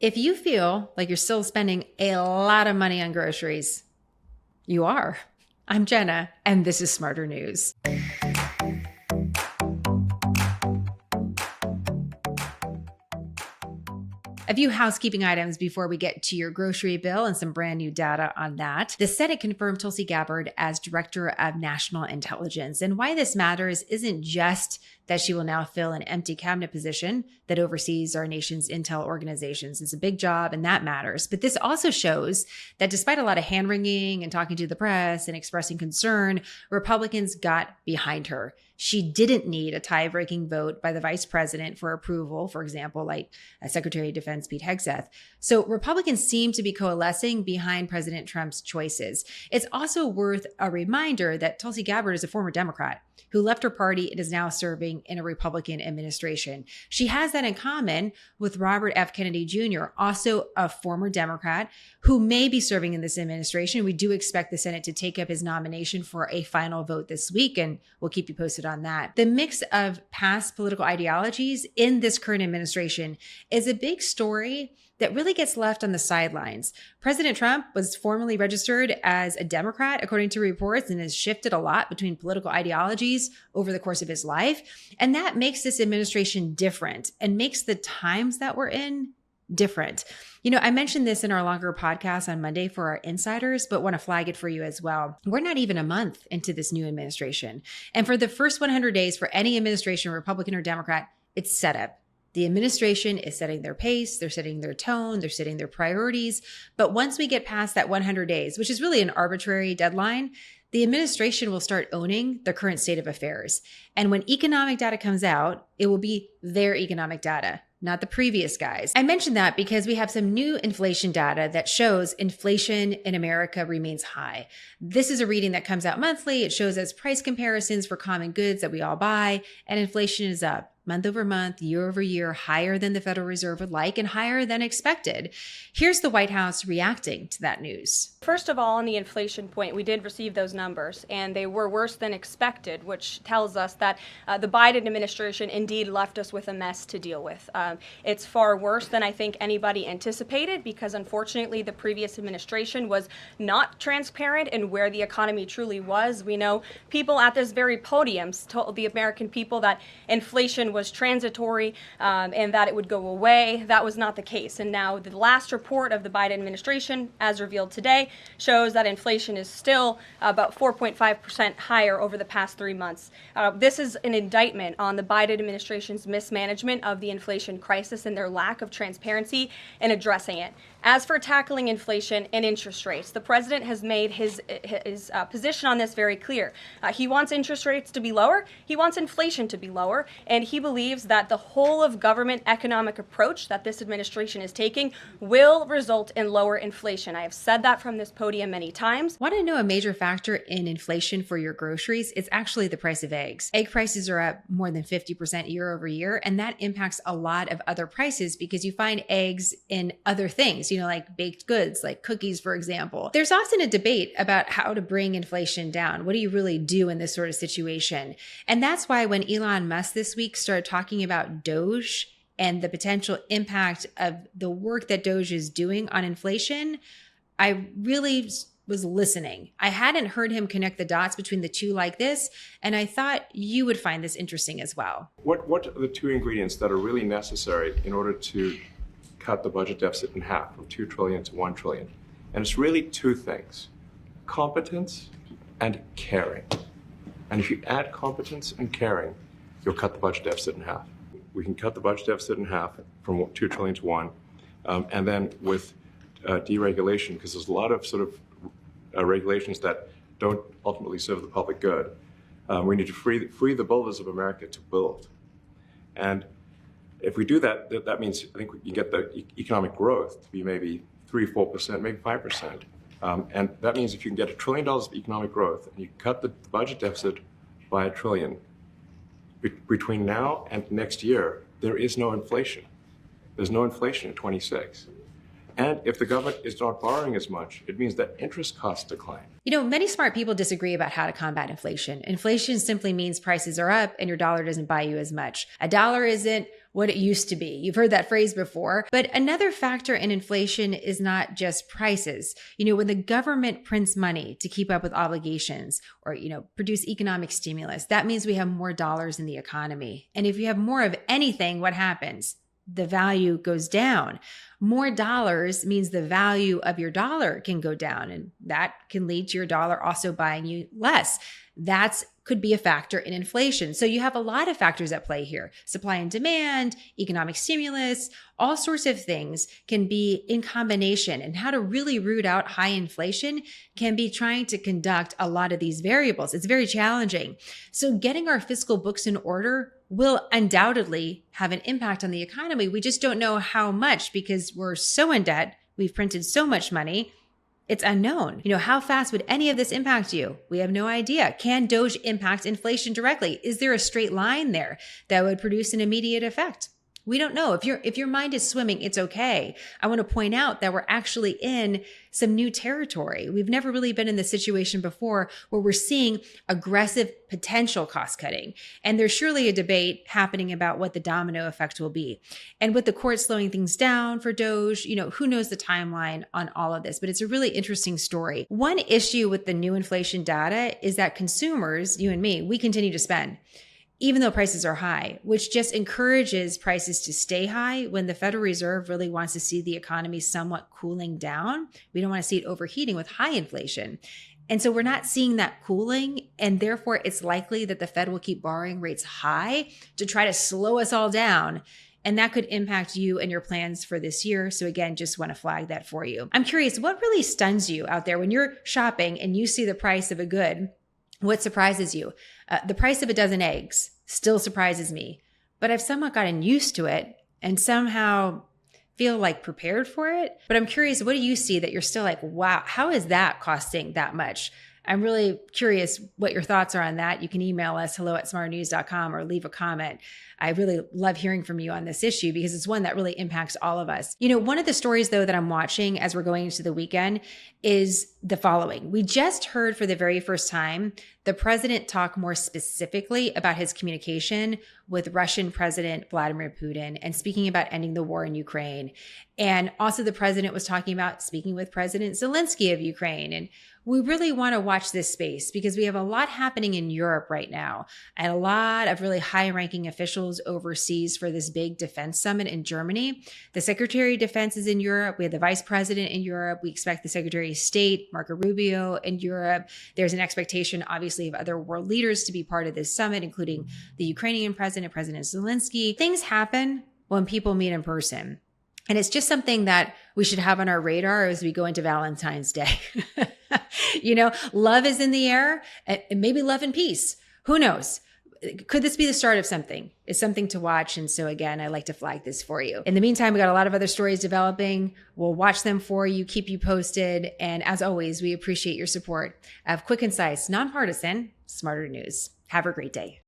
If you feel like you're still spending a lot of money on groceries, you are. I'm Jenna, and this is Smarter News. A few housekeeping items before we get to your grocery bill and some brand new data on that. The Senate confirmed Tulsi Gabbard as Director of National Intelligence. And why this matters isn't just that she will now fill an empty cabinet position that oversees our nation's intel organizations. It's a big job and that matters. But this also shows that despite a lot of hand-wringing and talking to the press and expressing concern, Republicans got behind her. She didn't need a tie-breaking vote by the vice president for approval, for example, like Secretary of Defense Pete Hegseth. So Republicans seem to be coalescing behind President Trump's choices. It's also worth a reminder that Tulsi Gabbard is a former Democrat who left her party and is now serving in a Republican administration. She has that in common with Robert F. Kennedy Jr., also a former Democrat who may be serving in this administration. We do expect the Senate to take up his nomination for a final vote this week, and we'll keep you posted on that. The mix of past political ideologies in this current administration is a big story that really gets left on the sidelines. President Trump was formally registered as a Democrat, according to reports, and has shifted a lot between political ideologies over the course of his life. And that makes this administration different and makes the times that we're in different. You know, I mentioned this in our longer podcast on Monday for our insiders, but want to flag it for you as well. We're not even a month into this new administration. And for the first 100 days for any administration, Republican or Democrat, it's set up. The administration is setting their pace, they're setting their tone, they're setting their priorities. But once we get past that 100 days, which is really an arbitrary deadline, the administration will start owning the current state of affairs. And when economic data comes out, it will be their economic data, not the previous guys. I mentioned that because we have some new inflation data that shows inflation in America remains high. This is a reading that comes out monthly. It shows us price comparisons for common goods that we all buy, and inflation is up month over month, year over year, higher than the Federal Reserve would like and higher than expected. Here's the White House reacting to that news. First of all, on the inflation point, we did receive those numbers, and they were worse than expected, which tells us that the Biden administration indeed left us with a mess to deal with. It's far worse than I think anybody anticipated because, unfortunately, the previous administration was not transparent in where the economy truly was. We know people at this very podium told the American people that inflation was transitory and that it would go away. That was not the case. And now the last report of the Biden administration, as revealed today, shows that inflation is still about 4.5% higher over the past 3 months. This is an indictment on the Biden administration's mismanagement of the inflation crisis and their lack of transparency in addressing it. As for tackling inflation and interest rates, the president has made his position on this very clear. He wants interest rates to be lower. He wants inflation to be lower. And he believes that the whole of government economic approach that this administration is taking will result in lower inflation. I have said that from this podium many times. Want to know a major factor in inflation for your groceries? It's actually the price of eggs. Egg prices are up more than 50% year over year, and that impacts a lot of other prices because you find eggs in other things, you know, like baked goods, like cookies, for example. There's often a debate about how to bring inflation down. What do you really do in this sort of situation? And that's why when Elon Musk this week started talking about Doge and the potential impact of the work that Doge is doing on inflation, I really was listening. I hadn't heard him connect the dots between the two like this, and I thought you would find this interesting as well. What are the two ingredients that are really necessary in order to cut the budget deficit in half from 2 trillion to 1 trillion? And it's really two things: competence and caring. And if you add competence and caring, you'll cut the budget deficit in half. We can cut the budget deficit in half from 2 trillion to 1. And then with deregulation, because there's a lot of sort of regulations that don't ultimately serve the public good. We need to free the builders of America to build. And if we do that, that means I think we can get the economic growth to be maybe 3-4%, maybe 5%. And that means if you can get $1 trillion of economic growth and you cut the budget deficit by $1 trillion, between now and next year, there is no inflation. There's no inflation in 26. And if the government is not borrowing as much, it means that interest costs decline. You know, many smart people disagree about how to combat inflation. Inflation simply means prices are up and your dollar doesn't buy you as much. A dollar isn't what it used to be. You've heard that phrase before. But another factor in inflation is not just prices. When the government prints money to keep up with obligations or, produce economic stimulus, that means we have more dollars in the economy. And if you have more of anything, what happens? The value goes down. More dollars means the value of your dollar can go down, and that can lead to your dollar also buying you less. That could be a factor in inflation. So you have a lot of factors at play here. Supply and demand, economic stimulus, all sorts of things can be in combination. And how to really root out high inflation can be trying to conduct a lot of these variables. It's very challenging. So getting our fiscal books in order will undoubtedly have an impact on the economy. We just don't know how much because we're so in debt. We've printed so much money. It's unknown. How fast would any of this impact you? We have no idea. Can Doge impact inflation directly? Is there a straight line there that would produce an immediate effect? We don't know. If your mind is swimming, it's okay. I want to point out that we're actually in some new territory. We've never really been in this situation before where we're seeing aggressive potential cost cutting. And there's surely a debate happening about what the domino effect will be. And with the court slowing things down for Doge, who knows the timeline on all of this, but it's a really interesting story. One issue with the new inflation data is that consumers, you and me, we continue to spend, even though prices are high, which just encourages prices to stay high when the Federal Reserve really wants to see the economy somewhat cooling down. We don't want to see it overheating with high inflation. And so we're not seeing that cooling, and therefore it's likely that the Fed will keep borrowing rates high to try to slow us all down. And that could impact you and your plans for this year. So again, just want to flag that for you. I'm curious, what really stuns you out there when you're shopping and you see the price of a good? What surprises you? The price of a dozen eggs still surprises me, but I've somewhat gotten used to it and somehow feel like prepared for it. But I'm curious, what do you see that you're still like, wow, how is that costing that much? I'm really curious what your thoughts are on that. You can email us hello@smarternews.com or leave a comment. I really love hearing from you on this issue because it's one that really impacts all of us. One of the stories though that I'm watching as we're going into the weekend is the following. We just heard for the very first time the president talk more specifically about his communication with Russian President Vladimir Putin and speaking about ending the war in Ukraine. And also the president was talking about speaking with President Zelensky of Ukraine. And we really want to watch this space because we have a lot happening in Europe right now and a lot of really high-ranking officials overseas for this big defense summit in Germany. The Secretary of Defense is in Europe. We have the Vice President in Europe. We expect the Secretary of State, Marco Rubio, in Europe. There's an expectation, obviously, of other world leaders to be part of this summit, including the Ukrainian president, President Zelensky. Things happen when people meet in person. And it's just something that we should have on our radar as we go into Valentine's Day. Love is in the air, and maybe love and peace. Who knows? Could this be the start of something? It's something to watch. And so again, I like to flag this for you. In the meantime, we got a lot of other stories developing. We'll watch them for you, keep you posted. And as always, we appreciate your support of quick, concise, nonpartisan, smarter news. Have a great day.